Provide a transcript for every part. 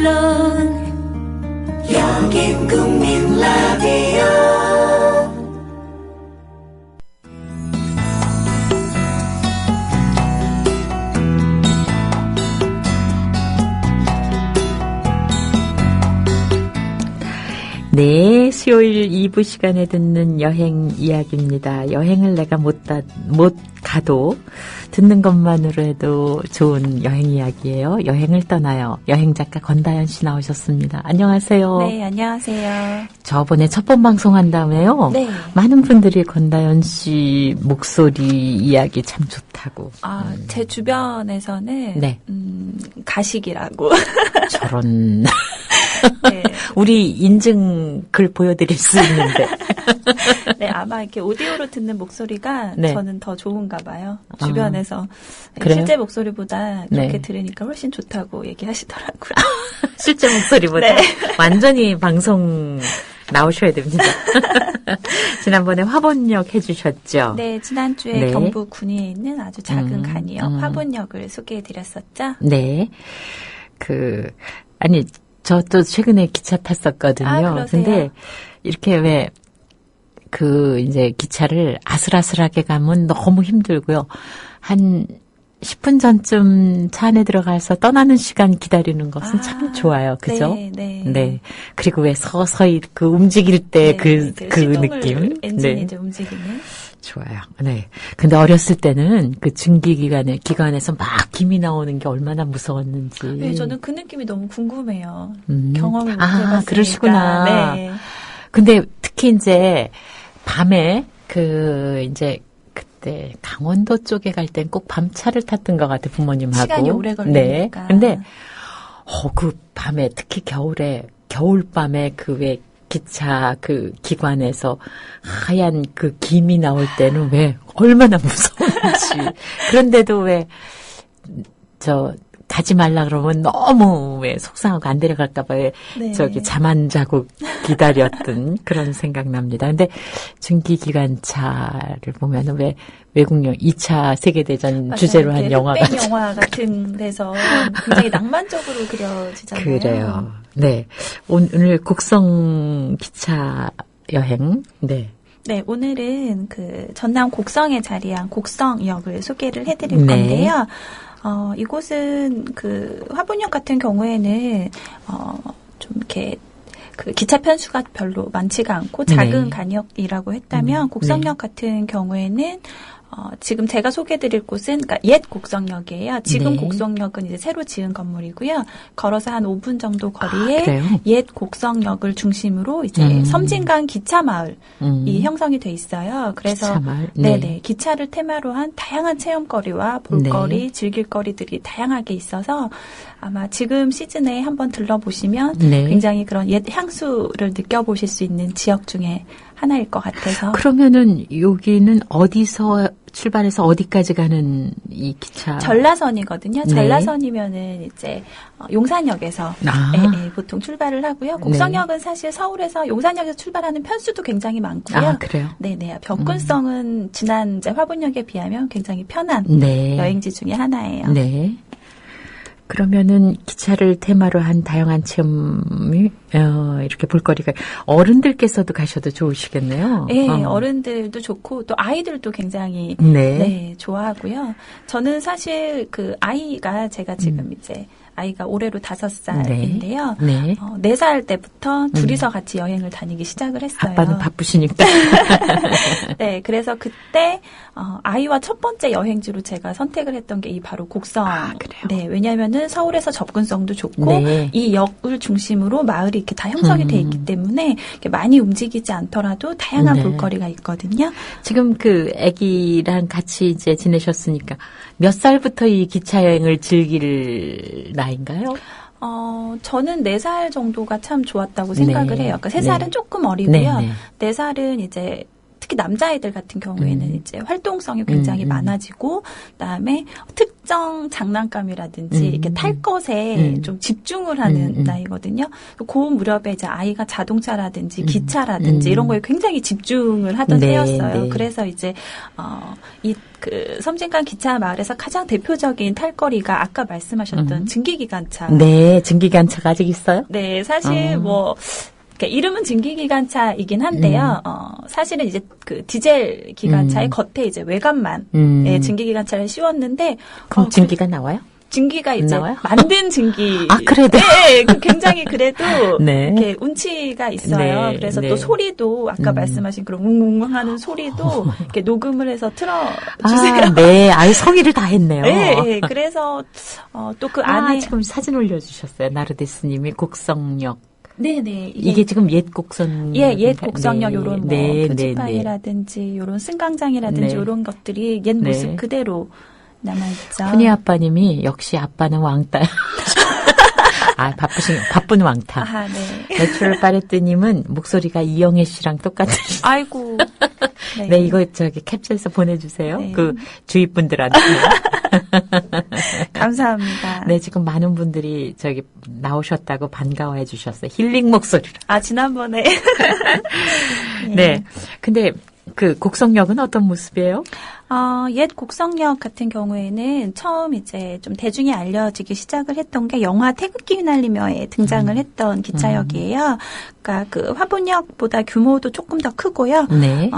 물론 여긴 국민 라디오. 네, 수요일 2부 시간에 듣는 여행 이야기입니다. 여행을 내가 못 가도 듣는 것만으로 해도 좋은 여행 이야기예요. 여행을 떠나요. 여행작가 권다연 씨 나오셨습니다. 안녕하세요. 네, 안녕하세요. 저번에 첫 번 방송한 다음에요. 네. 많은 분들이 권다연 씨 목소리 이야기 참 좋다고. 제 주변에서는 네. 가식이라고. 저런. 네. 우리 인증 글 보여드릴 수 있는데. 네, 아마 이렇게 오디오로 듣는 목소리가 네. 저는 더 좋은가 봐요. 주변에서. 그래요? 실제 목소리보다 네. 이렇게 들으니까 훨씬 좋다고 얘기하시더라고요. 실제 목소리보다. 네. 완전히 방송 나오셔야 됩니다. 지난번에 화본역 해주셨죠? 네, 지난주에 네. 경북 군위에 있는 아주 작은 간이역 화본역을 소개해드렸었죠. 네. 아니, 저도 최근에 기차 탔었거든요. 그러세요? 근데 이렇게 이제 기차를 아슬아슬하게 가면 너무 힘들고요. 한 10분 전쯤 차 안에 들어가서 떠나는 시간 기다리는 것은 참 좋아요. 그죠? 네, 네. 네. 그리고 왜 서서히 움직일 때 네, 그 느낌. 엔진이 네. 이제 움직이는. 좋아요. 네. 근데 어렸을 때는 그 기관에서 막 김이 나오는 게 얼마나 무서웠는지. 네, 저는 그 느낌이 너무 궁금해요. 경험을 못 아, 해봤으니까. 그러시구나. 네. 근데 특히 이제 밤에 그때 강원도 쪽에 갈 땐 꼭 밤차를 탔던 것 같아, 부모님하고. 시간이 오래 걸리니까. 네. 근데 그 밤에 특히 겨울밤에 기차 기관에서 하얀 김이 나올 때는 왜 얼마나 무서운지. 그런데도 가지 말라 그러면 너무 속상하고 안 데려갈까봐 네. 잠 안 자고 기다렸던 그런 생각납니다. 근데 증기기관차를 보면은 외국영 2차 세계대전 맞아요. 주제로 한 영화가. 흑백 영화 같은 데서 굉장히 낭만적으로 그려지잖아요. 그래요. 네. 오늘 곡성 기차 여행. 네. 네, 오늘은 전남 곡성에 자리한 곡성역을 소개를 해드릴 네. 건데요. 이곳은 화본역 같은 경우에는 좀 이렇게 기차 편수가 별로 많지가 않고 작은 네. 간역이라고 했다면 곡성역 같은 경우에는 지금 제가 소개드릴 곳은 그러니까 옛 곡성역이에요. 지금 네. 곡성역은 이제 새로 지은 건물이고요. 걸어서 한 5분 정도 거리에 그래요? 옛 곡성역을 중심으로 이제 섬진강 기차 마을이 형성이 돼 있어요. 그래서 기차 마을? 네. 네네 기차를 테마로 한 다양한 체험거리와 볼거리, 즐길거리들이 다양하게 있어서 아마 지금 시즌에 한번 들러보시면 네. 굉장히 그런 옛 향수를 느껴보실 수 있는 지역 중에 하나일 것 같아서. 그러면은 여기는 어디서 출발해서 어디까지 가는 이 기차? 전라선이거든요. 네. 전라선이면은 이제 용산역에서 보통 출발을 하고요. 곡성역은 사실 서울에서 용산역에서 출발하는 편수도 굉장히 많고요. 그래요? 네네. 접근성은 지난 이제 화본역에 비하면 굉장히 편한 네. 여행지 중에 하나예요. 네. 그러면은 기차를 테마로 한 다양한 체험이 이렇게 볼거리가 어른들께서도 가셔도 좋으시겠네요. 네, 어른들도 좋고 또 아이들도 굉장히 네. 좋아하고요. 저는 사실 아이가 제가 지금 이제 아이가 올해로 5살인데요. 네. 4살 때부터 둘이서 같이 여행을 다니기 시작을 했어요. 아빠는 바쁘시니까. 네, 그래서 그때 아이와 첫 번째 여행지로 제가 선택을 했던 게 이 바로 곡성. 그래요? 네, 왜냐하면은 서울에서 접근성도 좋고 네. 이 역을 중심으로 마을이 이렇게 다 형성이 돼 있기 때문에 이렇게 많이 움직이지 않더라도 다양한 네. 볼거리가 있거든요. 지금 아기랑 같이 이제 지내셨으니까 몇 살부터 이 기차 여행을 즐길 나이인가요? 저는 4살 정도가 참 좋았다고 생각을 해요. 그러니까 3살은 조금 어리고요. 4살은 이제 특히 남자아이들 같은 경우에는 이제 활동성이 굉장히 많아지고 그다음에 특정 장난감이라든지 이렇게 탈 것에 좀 집중을 하는 나이거든요. 그 무렵에 이제 아이가 자동차라든지 기차라든지 이런 거에 굉장히 집중을 하던 때였어요. 그래서 이제 그 섬진강 기차 마을에서 가장 대표적인 탈거리가 아까 말씀하셨던 증기기관차. 네, 증기기관차가 아직 있어요? 네, 사실 그러니까 이름은 증기기관차이긴 한데요. 사실은 이제 그 디젤 기관차의 겉에 이제 외관만 증기기관차를 씌웠는데 그럼 증기가 나와요? 증기가 이제 나와요? 만든 증기. 그래도? 네, 굉장히 그래도 네. 이렇게 운치가 있어요. 네, 그래서 네. 또 소리도 아까 말씀하신 그런 웅웅 하는 소리도 이렇게 녹음을 해서 틀어주세요. 네. 아예 성의를 다 했네요. 네, 그래서 또 그 안에 지금 사진 올려주셨어요. 나르데스님이 곡성역. 네네. 이게 지금 옛 곡선. 옛 곡성역 요런 뭐 네, 표지파이라든지 요런 승강장이라든지 네. 요런 것들이 옛 모습 네. 그대로 남아있죠. 푸니 아빠님이 역시 아빠는 왕따야. 바쁜 왕따. 네. 내추럴 파레트님은 목소리가 이영애 씨랑 똑같으시죠. 아이고. 네, 이거 캡처해서 보내주세요. 네. 그 주위 분들한테. 감사합니다. 네, 지금 많은 분들이 나오셨다고 반가워해 주셨어요. 힐링 목소리로. 지난번에. 네. 근데 그 곡성역은 어떤 모습이에요? 옛 곡성역 같은 경우에는 처음 이제 좀 대중에 알려지기 시작을 했던 게 영화 태극기 휘날리며에 등장을 했던 기차역이에요. 그러니까 그 화분역보다 규모도 조금 더 크고요. 네.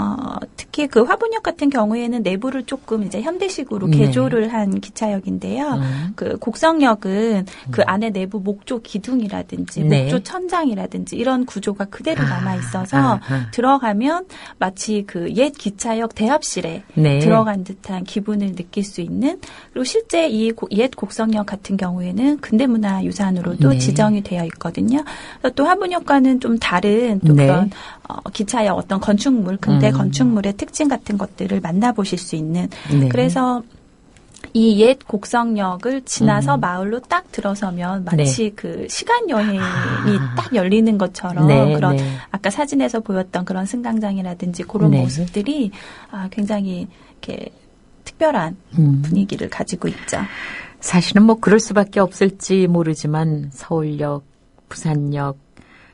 특히 그 화분역 같은 경우에는 내부를 조금 이제 현대식으로 개조를 한 기차역인데요. 그 곡성역은 그 안에 내부 목조 기둥이라든지 목조 천장이라든지 이런 구조가 그대로 남아 있어서 들어가면 마치 그 옛 기차역 대합실에 들어간 듯한 기분을 느낄 수 있는, 그리고 실제 이 옛 곡성역 같은 경우에는 근대문화유산으로도 지정이 되어 있거든요. 또 화분역과는 좀 다른 또 그런 기차역 어떤 건축물, 근대 건축물의 특징 같은 것들을 만나보실 수 있는. 그래서 이 옛 곡성역을 지나서 마을로 딱 들어서면 마치 그 시간 여행이 딱 열리는 것처럼 그런 아까 사진에서 보였던 그런 승강장이라든지 그런 모습들이 굉장히 이렇게 특별한 분위기를 가지고 있죠. 사실은 뭐 그럴 수밖에 없을지 모르지만 서울역, 부산역,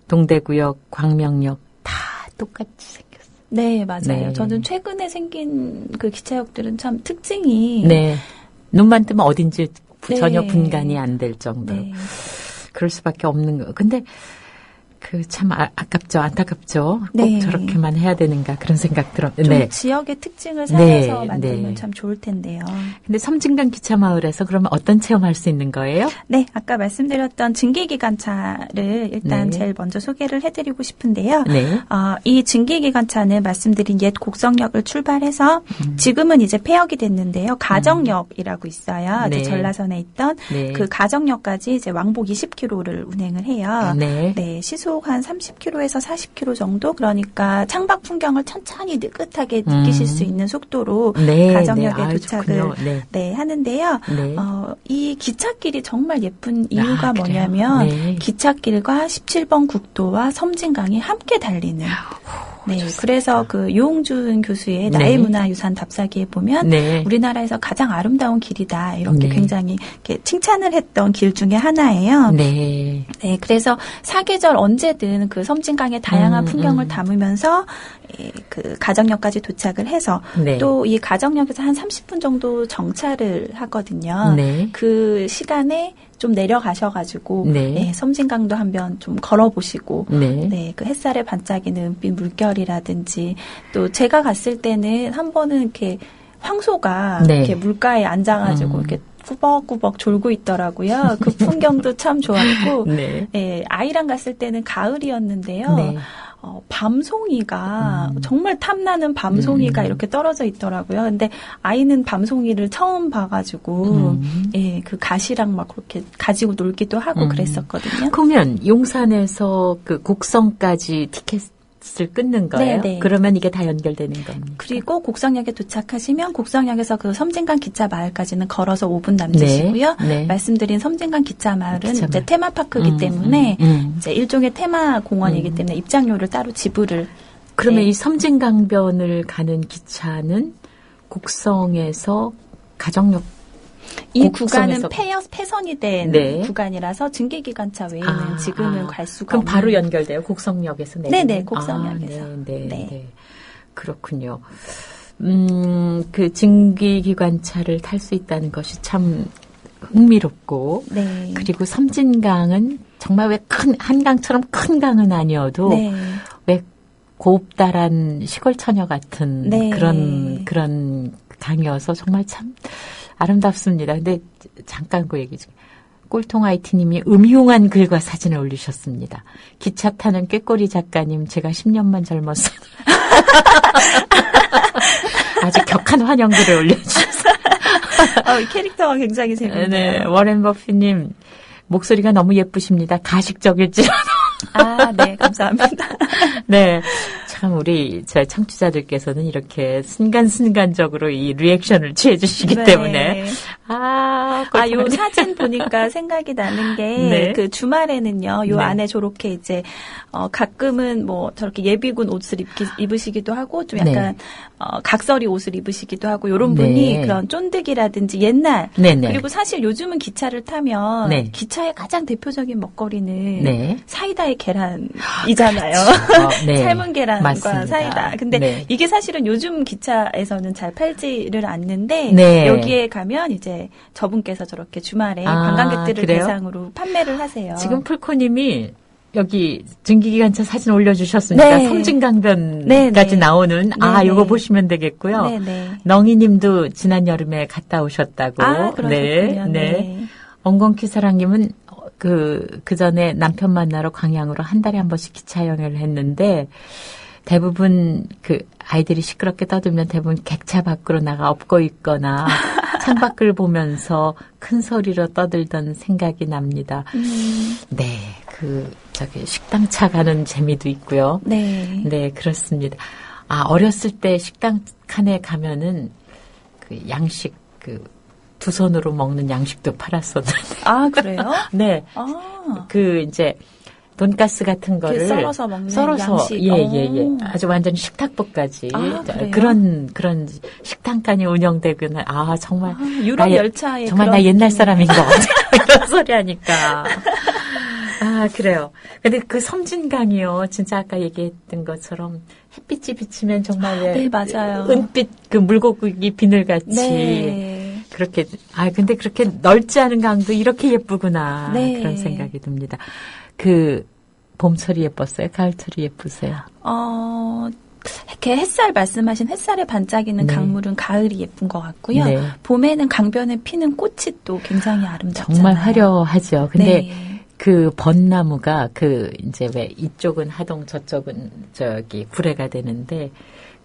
동대구역, 광명역 다 똑같이 생겼어요. 네, 맞아요. 네. 저는 최근에 생긴 그 기차역들은 참 특징이 눈만 뜨면 어딘지 전혀 분간이 안 될 정도로 그럴 수밖에 없는 거. 근데 그 참 아깝죠, 안타깝죠. 꼭 저렇게만 해야 되는가 그런 생각 들었는데. 좀 지역의 특징을 살려서 만들면 참 좋을 텐데요. 근데 섬진강 기차마을에서 그러면 어떤 체험할 수 있는 거예요? 네, 아까 말씀드렸던 증기기관차를 일단 제일 먼저 소개를 해드리고 싶은데요. 이 증기기관차는 말씀드린 옛 곡성역을 출발해서 지금은 이제 폐역이 됐는데요. 가정역이라고 있어요. 이제 전라선에 있던 그 가정역까지 이제 왕복 20km를 운행을 해요. 시속 한 30km에서 40km 정도, 그러니까 창밖 풍경을 천천히 느긋하게 느끼실 수 있는 속도로 가정역에 도착을 하는데요. 이 기찻길이 정말 예쁜 이유가 뭐냐면 기찻길과 17번 국도와 섬진강이 함께 달리는. 그래서 그 유홍준 교수의 나의 문화유산 답사기에 보면 우리나라에서 가장 아름다운 길이다 이렇게 굉장히 이렇게 칭찬을 했던 길 중에 하나예요. 그래서 사계절 언제든 그 섬진강의 다양한 풍경을 담으면서 그 가정역까지 도착을 해서 또 이 가정역에서 한 30분 정도 정차를 하거든요. 그 시간에 좀 내려가셔가지고 섬진강도 한번 좀 걸어보시고 그 햇살에 반짝이는 은빛 물결이라든지, 또 제가 갔을 때는 한 번은 이렇게 황소가 이렇게 물가에 앉아가지고 이렇게 꾸벅꾸벅 졸고 있더라고요. 그 풍경도 참 좋았고 아이랑 갔을 때는 가을이었는데요. 밤송이가 정말 탐나는 밤송이가 이렇게 떨어져 있더라고요. 근데 아이는 밤송이를 처음 봐가지고 그 가시랑 막 그렇게 가지고 놀기도 하고 그랬었거든요. 그러면 용산에서 그 곡성까지 티켓을 끊는 거예요? 그러면 이게 다 연결되는 겁니까? 그리고 곡성역에 도착하시면 곡성역에서 그 섬진강 기차 마을까지는 걸어서 5분 남짓이고요. 말씀드린 섬진강 기차 마을은 이제 테마파크이기 때문에 이제 일종의 테마 공원이기 때문에 입장료를 따로 지불을 그러면 이 섬진강변을 가는 기차는 곡성에서 가정역 이 구간은 폐선이 된 구간이라서 증기기관차 외에는 지금은 갈 수가 그럼 바로 연결돼요? 곡성역에서 내리면? 네네, 곡성역에서. 네. 그렇군요. 그 증기기관차를 탈 수 있다는 것이 참 흥미롭고, 그리고 섬진강은 정말 왜 한강처럼 큰 강은 아니어도, 왜 곱다란 시골 처녀 같은 그런 강이어서 정말 참 아름답습니다. 근데 잠깐 그 얘기 좀. 꼴통 IT님이 음흉한 글과 사진을 올리셨습니다. 기차 타는 꾀꼬리 작가님, 제가 10년만 젊었어요. 아주 격한 환영글을 올려주셨어요. 캐릭터가 굉장히 재밌네요. 네, 워렌 버핏님, 목소리가 너무 예쁘십니다. 가식적일지라도. 네, 감사합니다. 네. 참, 우리, 청취자들께서는 이렇게 순간순간적으로 이 리액션을 취해주시기 때문에. 요 사진 보니까 생각이 나는 게, 그 주말에는요, 요 안에 저렇게 이제, 가끔은 뭐, 저렇게 예비군 옷을 입으시기도 하고, 좀 약간, 각설이 옷을 입으시기도 하고, 요런 분이 그런 쫀득이라든지 옛날, 그리고 사실 요즘은 기차를 타면, 기차의 가장 대표적인 먹거리는 사이다의 계란이잖아요. 삶은 계란과 맞습니다. 사이다. 근데 이게 사실은 요즘 기차에서는 잘 팔지를 않는데 여기에 가면 이제 저분께서 저렇게 주말에 관광객들을 대상으로 판매를 하세요. 지금 풀코님이 여기 증기기관차 사진 올려주셨으니까 섬진강변까지 나오는 요거 보시면 되겠고요. 넝이님도 지난 여름에 갔다 오셨다고. 그러셨군요. 엉겅키사랑님은 그 전에 남편 만나러 광양으로 한 달에 한 번씩 기차 여행을 했는데 대부분 그 아이들이 시끄럽게 떠들면 대부분 객차 밖으로 나가 엎고 있거나 창밖을 보면서 큰 소리로 떠들던 생각이 납니다. 네, 식당 차 가는 재미도 있고요. 네, 그렇습니다. 어렸을 때 식당 칸에 가면은 그 양식 두 손으로 먹는 양식도 팔았었는데. 그래요? 네. 이제 돈가스 같은 거를 썰어서 먹는 양식. 예. 아주 완전 식탁보까지 그런 식당칸이 운영되거나 정말 유럽 열차에 정말 나 옛날 사람인 것 같아요. 이런 소리 하니까. 그래요. 근데 그 섬진강이요. 진짜 아까 얘기했던 것처럼 햇빛이 비치면 정말 맞아요. 은빛 그 물고기 비늘같이 그렇게 근데 그렇게 넓지 않은 강도 이렇게 예쁘구나. 그런 생각이 듭니다. 봄철이 예뻤어요? 가을철이 예쁘세요? 이렇게 햇살에 반짝이는 강물은 가을이 예쁜 것 같고요. 봄에는 강변에 피는 꽃이 또 굉장히 아름답잖아요. 정말 화려하죠. 근데 그 벚나무가 이제 왜 이쪽은 하동 저쪽은 구례가 되는데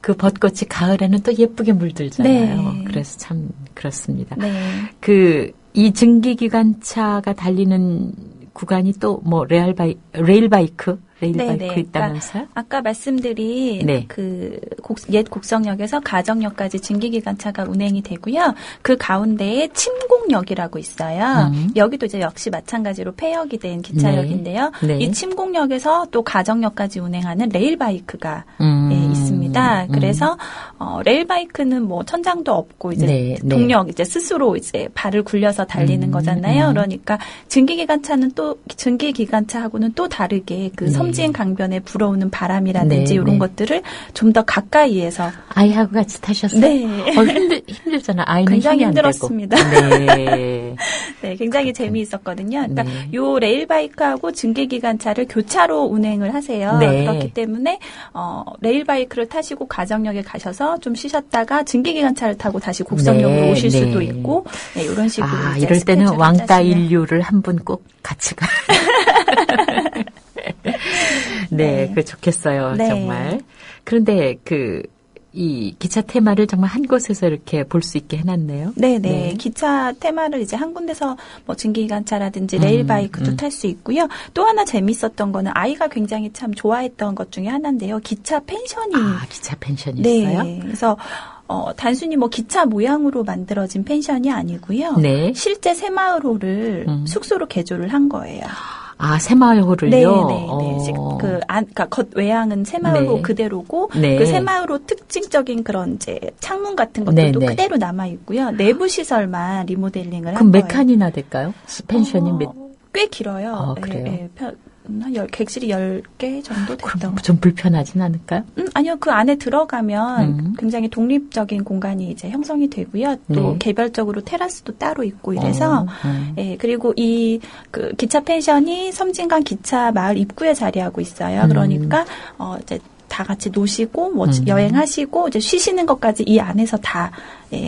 그 벚꽃이 가을에는 또 예쁘게 물들잖아요. 그래서 참 그렇습니다. 이 증기기관차가 달리는 구간이 또 뭐 레일바이크 있다면서요? 아까 말씀드린 옛 곡성역에서 가정역까지 증기기관차가 운행이 되고요. 그 가운데에 침공역이라고 있어요. 여기도 이제 역시 마찬가지로 폐역이 된 기차역인데요. 이 침공역에서 또 가정역까지 운행하는 레일바이크가 있습니다. 그래서 레일바이크는 뭐 천장도 없고 이제 동력 이제 스스로 이제 발을 굴려서 달리는 거잖아요. 그러니까 증기기관차하고는 또 다르게 섬진 강변에 불어오는 바람이라든지 이런 것들을 좀 더 가까이에서 아이하고 같이 타셨어요? 힘들잖아. 아이는 굉장히 힘이 힘들었습니다. 안 되고. 굉장히 재미있었거든요. 그러니까 요 레일바이크하고 증기기관차를 교차로 운행을 하세요. 그렇기 때문에 레일바이크를 타시고 가정역에 가셔서 좀 쉬셨다가 증기기관차를 타고 다시 곡성역으로 오실 수도 있고 이런 식으로 이럴 때는 왕따 인류를 한 분 꼭 같이 가. 그 좋겠어요. 정말. 그런데 이 기차 테마를 정말 한 곳에서 이렇게 볼 수 있게 해놨네요. 기차 테마를 이제 한 군데서 뭐 증기기관차라든지 레일바이크도 탈 수 있고요. 또 하나 재밌었던 거는 아이가 굉장히 참 좋아했던 것 중에 하나인데요. 기차 펜션이. 기차 펜션이 있어요? 그래서 단순히 뭐 기차 모양으로 만들어진 펜션이 아니고요. 실제 새마을호를 숙소로 개조를 한 거예요. 아, 새마을호를요? 네네네. 그러니까 겉 외양은 새마을호 네. 그대로고, 네. 그 새마을호 특징적인 그런 이제 창문 같은 것들도 네네. 그대로 남아있고요. 내부 시설만 리모델링을 한 그럼 거예요. 몇 칸이나 될까요? 펜션이 꽤 길어요. 그래요? 객실이 10개 정도 됐던 그럼 좀 불편하진 않을까요? 아니요. 그 안에 들어가면 굉장히 독립적인 공간이 이제 형성이 되고요. 또 네. 개별적으로 테라스도 따로 있고 이래서 그리고 이 그 기차 펜션이 섬진강 기차 마을 입구에 자리하고 있어요. 그러니까 이제 다 같이 노시고 뭐 여행하시고 이제 쉬시는 것까지 이 안에서 다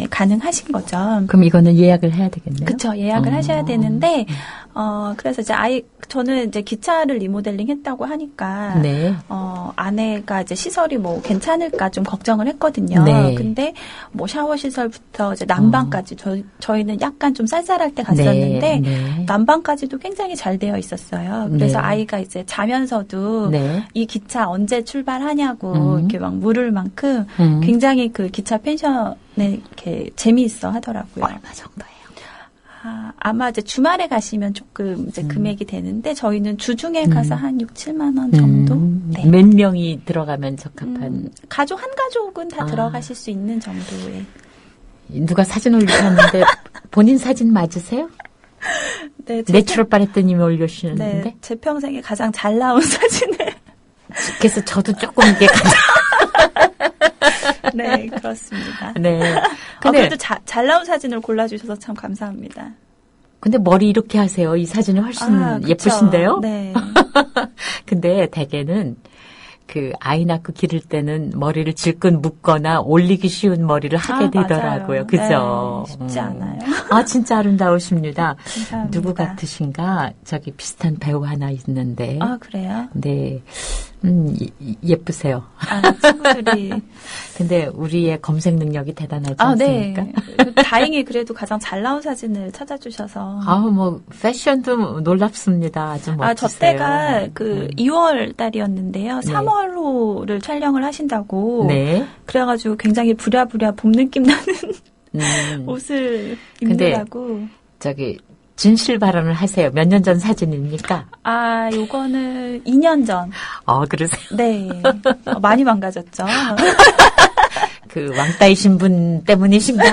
가능하신 거죠. 그럼 이거는 예약을 해야 되겠네요. 그렇죠. 예약을 하셔야 되는데 그래서 이제 저는 이제 기차를 리모델링 했다고 하니까 네. 안에가 이제 시설이 뭐 괜찮을까 좀 걱정을 했거든요. 네. 근데 뭐 샤워 시설부터 이제 난방까지 저희는 약간 좀 쌀쌀할 때 갔었는데 네. 난방까지도 굉장히 잘 되어 있었어요. 그래서 네. 아이가 이제 자면서도 네. 이 기차 언제 출발하냐고 이렇게 막 물을 만큼 굉장히 그 기차 펜션에 이렇게 재미있어 하더라고요. 얼마 정도예요? 아마 이제 주말에 가시면 조금 이제 금액이 되는데 저희는 주중에 가서 한 6, 7만 원 정도. 네. 몇 명이 들어가면 적합한? 가족 한 가족은 다 들어가실 수 있는 정도의. 누가 사진 올리셨는데 본인 사진 맞으세요? 네, 내추럴 바랬더님이 올려주시는데. 네, 제 평생에 가장 잘 나온 사진을. 그래서 저도 조금 이게 네, 그렇습니다. 네. 근데 그래도 잘 나온 사진을 골라주셔서 참 감사합니다. 근데 머리 이렇게 하세요. 이 사진이 훨씬 예쁘신데요? 네. 근데 대개는 그 아이 낳고 기를 때는 머리를 질끈 묶거나 올리기 쉬운 머리를 하게 되더라고요. 맞아요. 그죠? 네, 쉽지 않아요. 진짜 아름다우십니다. 감사합니다. 누구 같으신가? 저기 비슷한 배우 하나 있는데. 그래요? 네. 예쁘세요. 친구들이. 근데 우리의 검색 능력이 대단하지 않습니까? 네. 다행히 그래도 가장 잘 나온 사진을 찾아주셔서. 뭐 패션도 놀랍습니다. 아주 멋지세요. 저 때가 2월 달이었는데요. 3월호를 촬영을 하신다고. 네. 그래가지고 굉장히 부랴부랴 봄 느낌 나는 옷을 입느라고. 저기 진실 발언을 하세요. 몇 년 전 사진입니까? 요거는 2년 전. 그러세요? 네. 많이 망가졌죠. 그 왕따이신 분 때문이신가?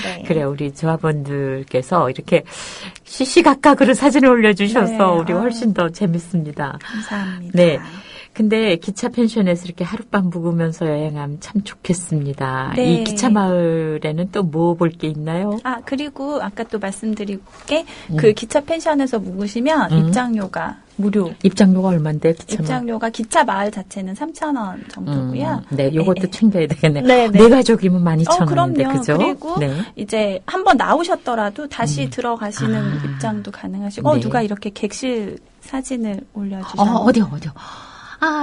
네. 그래, 우리 조합원들께서 이렇게 시시각각으로 사진을 올려주셔서 네. 우리 훨씬 더 재밌습니다. 감사합니다. 네. 근데 기차 펜션에서 이렇게 하룻밤 묵으면서 여행하면 참 좋겠습니다. 네. 이 기차 마을에는 또 뭐 볼 게 있나요? 그리고 아까 또 말씀드릴 게 그 기차 펜션에서 묵으시면 입장료가 무료. 입장료가 얼만데 기차 입장료가 기차 마을 자체는 3,000원 정도고요. 네, 요것도 챙겨야 되겠네요. 네. 네 가족이면 12,000원인데 그럼요. 그죠? 그리고 이제 한번 나오셨더라도 다시 들어가시는 입장도 가능하시고 네. 누가 이렇게 객실 사진을 올려주셨는데 어디요?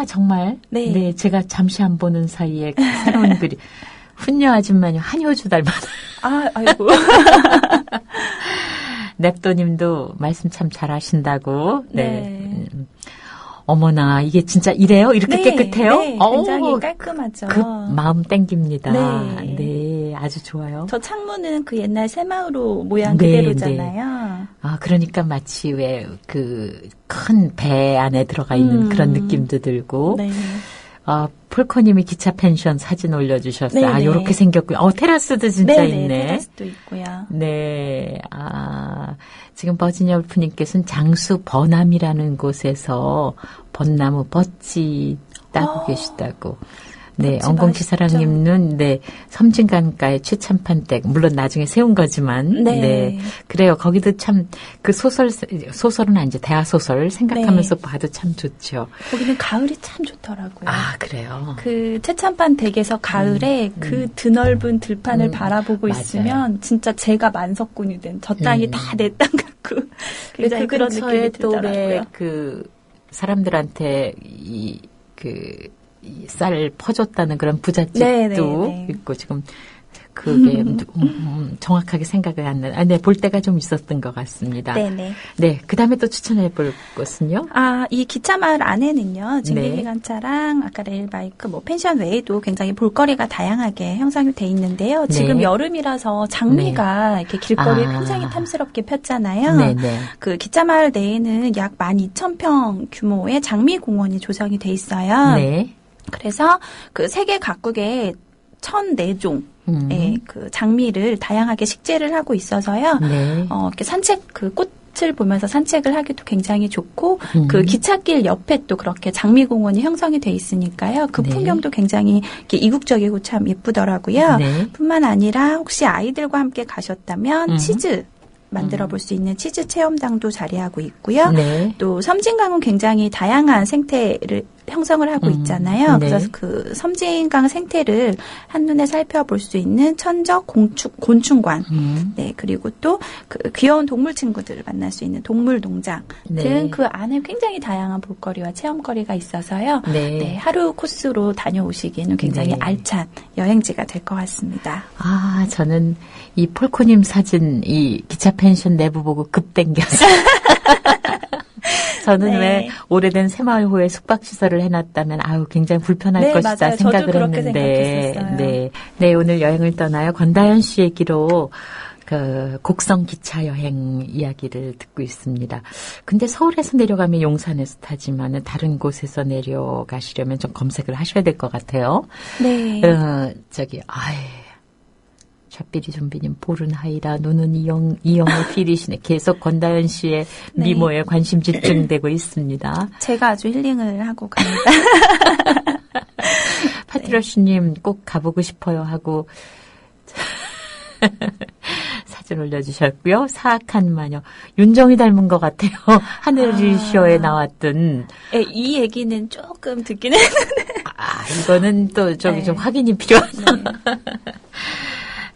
정말? 네. 제가 잠시 안 보는 사이에 새로운 글이 훈녀 아줌마님 한효주 닮았. 아이고. 넵도님도 말씀 참 잘하신다고. 네. 어머나 이게 진짜 이래요? 이렇게 깨끗해요? 네, 굉장히 깔끔하죠. 그 마음 땡깁니다. 네. 네, 아주 좋아요. 저 창문은 그 옛날 새마을호 모양 그대로잖아요. 그러니까 마치 왜 그 큰 배 안에 들어가 있는 그런 느낌도 들고. 네. 폴코님이 기차 펜션 사진 올려주셨어요. 네네. 요렇게 생겼고요. 테라스도 진짜 있네. 테라스도 있고요. 네. 지금 버지니아 울프님께서는 장수 버남이라는 곳에서 벚나무 벚지 따고 계시다고. 네, 엉겅치사랑님은 섬진강가의 최참판댁 물론 나중에 세운 거지만 네, 그래요. 거기도 참 그 소설은 아니죠. 대하 소설 생각하면서 봐도 참 좋죠. 거기는 가을이 참 좋더라고요. 그래요. 그 최참판 댁에서 가을에 그 드넓은 들판을 바라보고 맞아요. 있으면 진짜 제가 만석군이 된 저 땅이 다 내 땅 같고 굉장히 그런 느낌이 들더라고요. 그 사람들한테 쌀 퍼줬다는 그런 부잣집도 있고 지금 그게 정확하게 생각이 안 나요. 네, 볼 때가 좀 있었던 것 같습니다. 네네. 네, 그 다음에 또 추천해 볼 것은요? 이 기차마을 안에는요, 증기기관차랑 아까 레일바이크, 펜션 외에도 굉장히 볼거리가 다양하게 형성이 돼 있는데요. 지금 여름이라서 장미가 이렇게 길거리에 굉장히 탐스럽게 폈잖아요. 네네. 그 기차마을 내에는 약 12,000평 규모의 장미공원이 조성이 돼 있어요. 네. 그래서 그 세계 각국의 1,004종 그 장미를 다양하게 식재를 하고 있어서요. 이렇게 산책 그 꽃을 보면서 산책을 하기도 굉장히 좋고 그 기찻길 옆에 또 그렇게 장미공원이 형성이 돼 있으니까요. 그 풍경도 굉장히 이렇게 이국적이고 참 예쁘더라고요. 뿐만 아니라 혹시 아이들과 함께 가셨다면 치즈 만들어 볼 수 있는 치즈 체험장도 자리하고 있고요. 또 섬진강은 굉장히 다양한 생태를 형성을 하고 있잖아요. 그래서 그 섬진강 생태를 한눈에 살펴볼 수 있는 천적 곤충관, 네, 그리고 또 그 귀여운 동물 친구들을 만날 수 있는 동물 농장 등 그 안에 굉장히 다양한 볼거리와 체험거리가 있어서요. 네, 하루 코스로 다녀오시기에는 굉장히 알찬 여행지가 될 것 같습니다. 저는 이 폴코님 사진, 이 기차 펜션 내부 보고 급 땡겼어요. 저는 왜 오래된 새마을호에 숙박시설을 해놨다면 굉장히 불편할 것이다 맞아요. 생각을 저도 그렇게 했는데 생각했었어요. 네, 오늘 여행을 떠나요. 권다현 씨 얘기로 그 곡성 기차 여행 이야기를 듣고 있습니다. 근데 서울에서 내려가면 용산에서 타지만은 다른 곳에서 내려가시려면 좀 검색을 하셔야 될 것 같아요. 네. 샷비리 좀비님 보른하이라 눈은 이영의 필이시네. 계속 권다현 씨의 미모에 관심 집중되고 있습니다. 제가 아주 힐링을 하고 갑니다. 파트러쉬님 꼭 가보고 싶어요 하고 사진 올려주셨고요. 사악한 마녀 윤정이 닮은 것 같아요. 하늘이쇼에 나왔던. 이 얘기는 조금 듣긴 했는데. 이거는 또 좀 확인이 필요하다.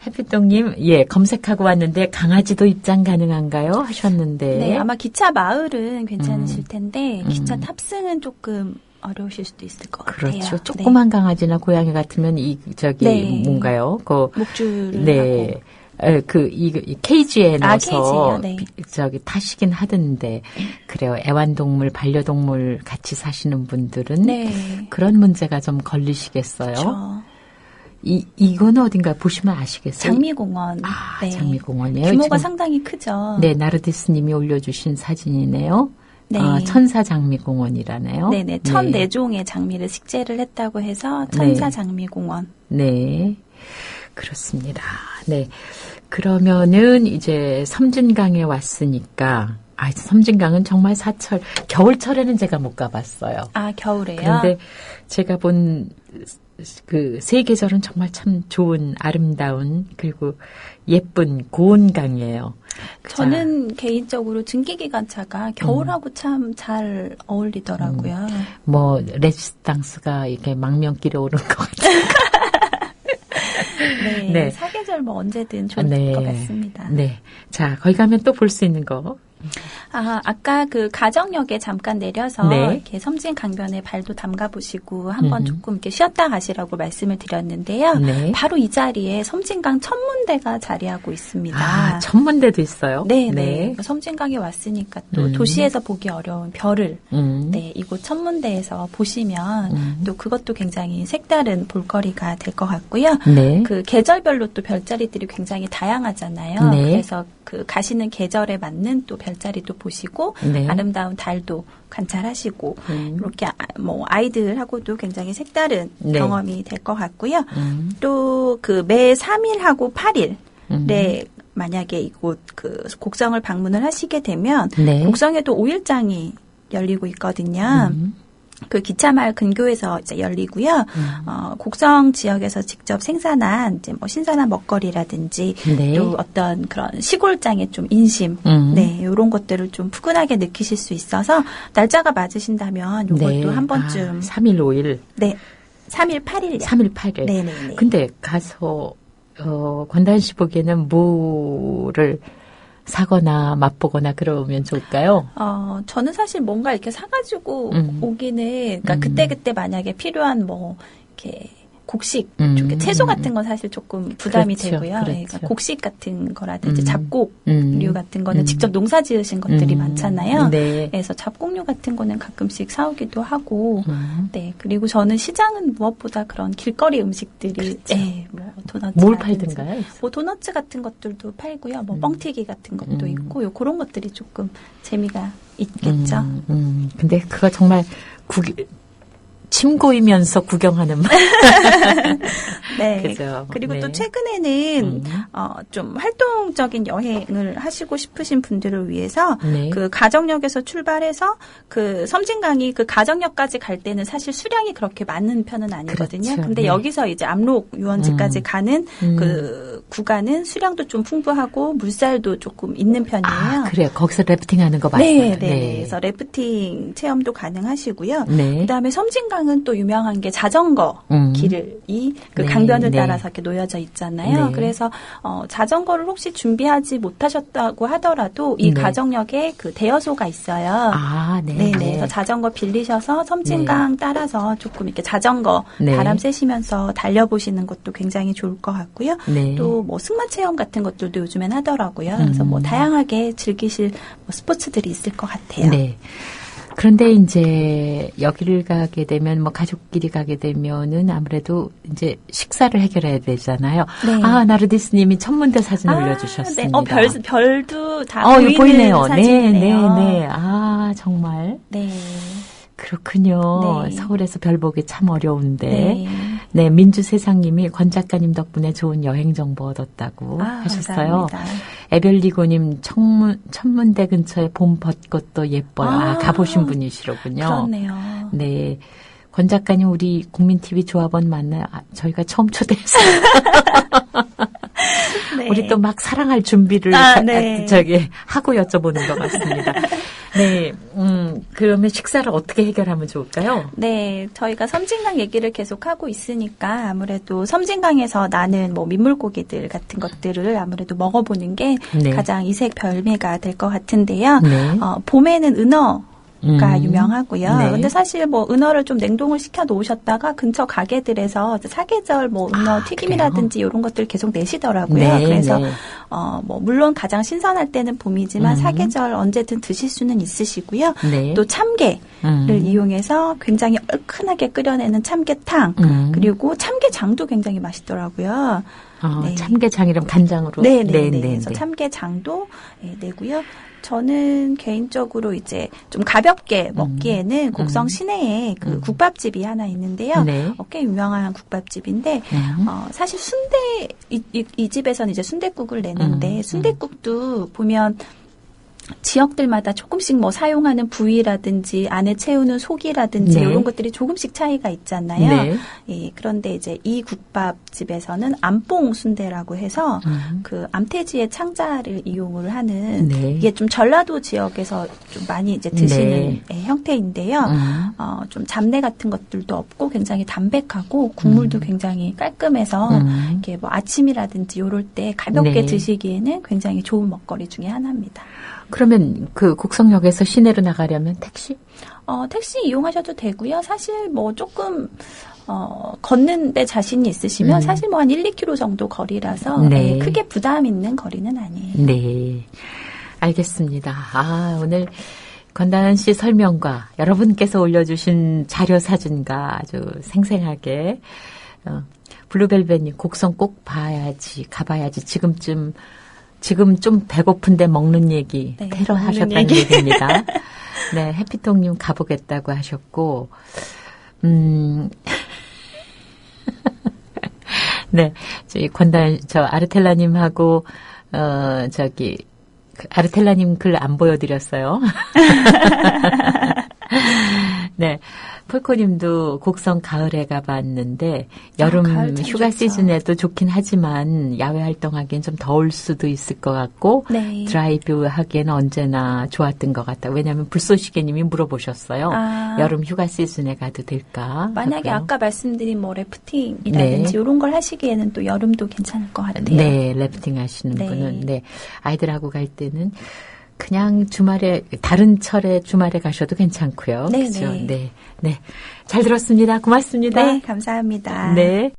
해피똥님, 검색하고 왔는데 강아지도 입장 가능한가요? 하셨는데. 네, 아마 기차 마을은 괜찮으실 텐데 기차 탑승은 조금 어려우실 수도 있을 것 같아요. 그렇죠. 조그만 강아지나 고양이 같으면 뭔가요? 목줄을 하고. 이 케이지에 넣어서 타시긴 하던데 그래요. 애완동물, 반려동물 같이 사시는 분들은 그런 문제가 좀 걸리시겠어요. 그렇죠. 이거는 어딘가 보시면 아시겠어요? 장미공원. 장미공원이에요. 규모가 상당히 크죠. 네, 나르디스님이 올려주신 사진이네요. 천사장미공원이라네요. 네네. 1,004종의 장미를 식재를 했다고 해서 천사장미공원. 네. 그렇습니다. 네. 그러면은 이제 섬진강에 왔으니까, 섬진강은 정말 겨울철에는 제가 못 가봤어요. 겨울에요? 그런데 제가 본 그 세 계절은 정말 참 좋은, 아름다운, 그리고 예쁜 고운 강이에요. 저는 개인적으로 증기기관차가 겨울하고 참 잘 어울리더라고요. 레지스탕스가 이렇게 망명길에 오른 것 같아요. 네. 사계절 언제든 좋을 것 같습니다. 네. 자, 거기 가면 또 볼 수 있는 거. 아까 그 가정역에 잠깐 내려서 이렇게 섬진 강변에 발도 담가 보시고 한번 조금 이렇게 쉬었다 가시라고 말씀을 드렸는데요. 바로 이 자리에 섬진강 천문대가 자리하고 있습니다. 천문대도 있어요? 네. 섬진강에 왔으니까 또 도시에서 보기 어려운 별을 이곳 천문대에서 보시면 또 그것도 굉장히 색다른 볼거리가 될 것 같고요. 그 계절별로 또 별자리들이 굉장히 다양하잖아요. 그래서 그 가시는 계절에 맞는 또 별자리도 보시고 아름다운 달도 관찰하시고 이렇게 아이들하고도 굉장히 색다른 경험이 될 것 같고요. 또 그 매 3일하고 8일에 만약에 이곳 그 곡성을 방문을 하시게 되면 곡성에도 5일장이 열리고 있거든요. 그 기차마을 근교에서 이제 열리고요. 곡성 지역에서 직접 생산한 이제 신선한 먹거리라든지 또 어떤 그런 시골장의 좀 인심, 이런 것들을 좀 푸근하게 느끼실 수 있어서 날짜가 맞으신다면 이것도 한 번쯤 3일 5일. 네. 3일 8일요. 3일 8일. 네네네. 근데 가서 권다현 씨 보기에는 뭐를 사거나 맛보거나 그러면 좋을까요? 저는 사실 뭔가 이렇게 사가지고 오기는, 그러니까 그때그때 만약에 필요한 이렇게 곡식 쪽에 채소 같은 건 사실 조금 부담이 그렇죠, 되고요. 그렇죠. 그러니까 곡식 같은 거라든지 잡곡류 같은 거는 직접 농사 지으신 것들이 많잖아요. 네. 그래서 잡곡류 같은 거는 가끔씩 사오기도 하고, 네. 그리고 저는 시장은 무엇보다 그런 길거리 음식들이, 그렇죠. 네, 뭐 도넛, 뭘 팔든가요? 뭐 도넛 같은 것들도 팔고요. 뭐 뻥튀기 같은 것도 있고, 그런 것들이 조금 재미가 있겠죠. 근데 그거 정말 침 고이면서 구경하는 맛. 네. 그죠. 그리고 네. 또 최근에는 좀 활동적인 여행을 하시고 싶으신 분들을 위해서 네. 그 가정역에서 출발해서 그 섬진강이 그 가정역까지 갈 때는 사실 수량이 그렇게 많은 편은 아니거든요. 그렇죠. 근데 네. 여기서 이제 압록 유원지까지 가는 그 구간은 수량도 좀 풍부하고 물살도 조금 있는 편이에요. 아, 그래요. 거기서 래프팅하는 거 맞아요. 네. 그래서 래프팅 체험도 가능하시고요. 네. 그다음에 섬진강은 또 유명한 게 자전거 길이 그 네, 강변을 네. 따라서 이렇게 놓여져 있잖아요. 네. 그래서 자전거를 혹시 준비하지 못하셨다고 하더라도 이 네. 가정역에 그 대여소가 있어요. 아, 네. 네네. 그래서 자전거 빌리셔서 섬진강 따라서 조금 이렇게 자전거 네. 바람 쐬시면서 달려보시는 것도 굉장히 좋을 것 같고요. 네. 또 뭐 승마 체험 같은 것들도 요즘엔 하더라고요. 그래서 뭐 다양하게 즐기실 뭐 스포츠들이 있을 것 같아요. 네. 그런데 이제 여기를 가게 되면 뭐 가족끼리 가게 되면은 아무래도 이제 식사를 해결해야 되잖아요. 네. 아, 나르디스님이 천문대 사진 올려주셨습니다. 네. 별도 다 이거 보이네요. 사진이네요. 네. 아, 정말. 네. 그렇군요. 네. 서울에서 별 보기 참 어려운데. 네. 네, 민주세상님이 권 작가님 덕분에 좋은 여행 정보 얻었다고 하셨어요. 감사합니다. 에별리고님 천문대 근처에 봄 벚꽃도 예뻐요. 가보신 분이시로군요. 그렇네요. 네. 권 작가님 우리 국민TV 조합원 만나요. 저희가 처음 초대했어요. 네. 우리 또 막 사랑할 준비를 네. 하고 여쭤보는 것 같습니다. 네, 그러면 식사를 어떻게 해결하면 좋을까요? 네, 저희가 섬진강 얘기를 계속 하고 있으니까 아무래도 섬진강에서 나는 뭐 민물고기들 같은 것들을 아무래도 먹어보는 게 네. 가장 이색 별미가 될 것 같은데요. 네. 봄에는 은어가 유명하고요. 네. 근데 사실 뭐 은어를 좀 냉동을 시켜 놓으셨다가 근처 가게들에서 사계절 뭐 은어 튀김이라든지 이런 것들 계속 내시더라고요. 네, 그래서 네. 뭐 물론 가장 신선할 때는 봄이지만 사계절 언제든 드실 수는 있으시고요. 네. 또 참게를 이용해서 굉장히 얼큰하게 끓여내는 참게탕 그리고 참게장도 굉장히 맛있더라고요. 네. 참게장이랑 간장으로. 네. 그래서 참게장도 내고요. 저는 개인적으로 이제 좀 가볍게 먹기에는 곡성 시내에 그 국밥집이 하나 있는데요. 네. 꽤 유명한 국밥집인데 사실 순대 이 집에서는 이제 순댓국을 내는데 순댓국도 보면 지역들마다 조금씩 뭐 사용하는 부위라든지 안에 채우는 속이라든지 네. 이런 것들이 조금씩 차이가 있잖아요. 네. 예, 그런데 이제 이 국밥집에서는 암뽕 순대라고 해서 그 암태지의 창자를 이용을 하는 네. 이게 좀 전라도 지역에서 좀 많이 이제 드시는 네. 형태인데요. 좀 잡내 같은 것들도 없고 굉장히 담백하고 국물도 굉장히 깔끔해서 이렇게 뭐 아침이라든지 이럴 때 가볍게 네. 드시기에는 굉장히 좋은 먹거리 중에 하나입니다. 그러면 그 곡성역에서 시내로 나가려면 택시? 택시 이용하셔도 되고요. 사실 뭐 조금 걷는 데 자신이 있으시면 사실 뭐 한 1, 2km 정도 거리라서 네. 크게 부담 있는 거리는 아니에요. 네. 알겠습니다. 오늘 권다은 씨 설명과 여러분께서 올려주신 자료 사진과 아주 생생하게 블루벨벳님 곡성 꼭 가봐야지. 지금 좀 배고픈데 먹는 얘기 네, 테러 먹는 하셨다는 얘기. 얘기입니다. 네, 해피통님 가보겠다고 하셨고, 네, 아르텔라님하고, 아르텔라님 글 안 보여드렸어요. 네. 폴코님도 곡성 가을에 가봤는데 여름 가을 참 휴가 좋죠. 시즌에도 좋긴 하지만 야외 활동하기엔 좀 더울 수도 있을 것 같고 네. 드라이브 하기에는 언제나 좋았던 것 같다. 왜냐하면 불쏘시개님이 물어보셨어요. 여름 휴가 시즌에 가도 될까? 만약에 하고요. 아까 말씀드린 뭐 래프팅이라든지 네. 이런 걸 하시기에는 또 여름도 괜찮을 것 같아요. 네, 래프팅 하시는 네. 분은 네 아이들하고 갈 때는 그냥 다른 철에 주말에 가셔도 괜찮고요. 네, 그죠? 네. 네. 잘 들었습니다. 고맙습니다. 네, 감사합니다. 네.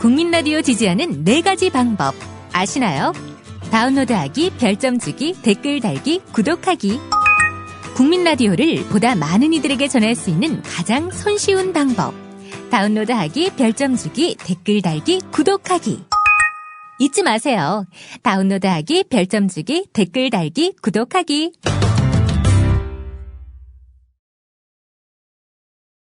국민 라디오 지지하는 4가지 방법 아시나요? 다운로드하기, 별점 주기, 댓글 달기, 구독하기. 국민 라디오를 보다 많은 이들에게 전할 수 있는 가장 손쉬운 방법. 다운로드하기, 별점 주기, 댓글 달기, 구독하기. 잊지 마세요. 다운로드하기, 별점 주기, 댓글 달기, 구독하기.